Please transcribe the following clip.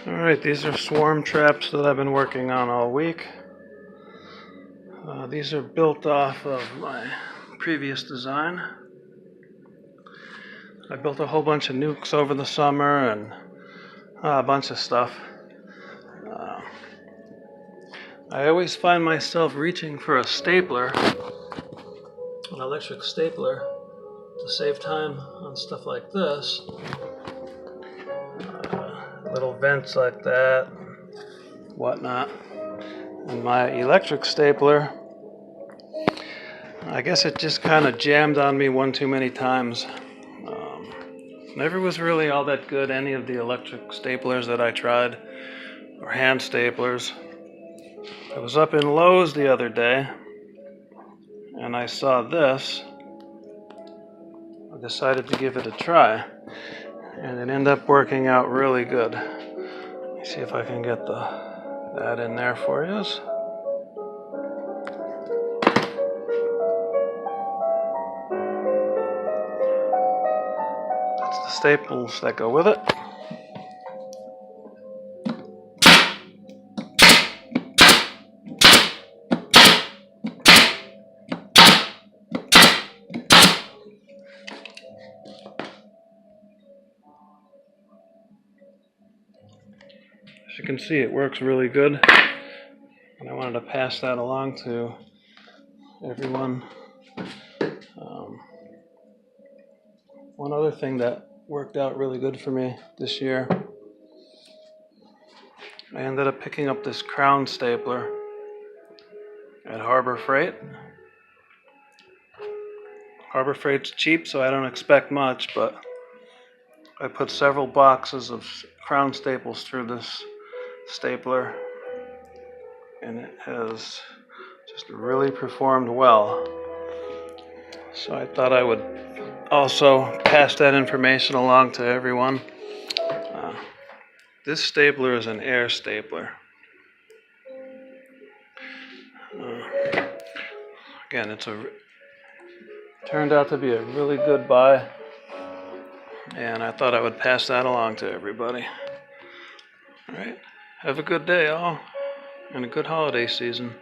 Alright, these are swarm traps that I've been working on all week. These are built off of my previous design. I built a whole bunch of nukes over the summer and a bunch of stuff. I always find myself reaching for a stapler, an electric stapler, to save time on stuff like this. Little vents like that, whatnot. And my electric stapler, I guess it just kind of jammed on me one too many times. Never was really all that good, any of the electric staplers that I tried, or hand staplers. I was up in Lowe's the other day, and I saw this. I decided to give it a try, and it ended up working out really good. Let me see if I can get that in there for you. That's the staples that go with it. As you can see, it works really good, and I wanted to pass that along to everyone. One other thing that worked out really good for me this year, I ended up picking up this crown stapler at Harbor Freight. Harbor Freight's cheap, so I don't expect much, but I put several boxes of crown staples through this stapler, and it has just really performed well. So I thought I would also pass that information along to everyone. This stapler is an air stapler. Again, turned out to be a really good buy, and I thought I would pass that along to everybody. All right, have a good day, all, and a good holiday season.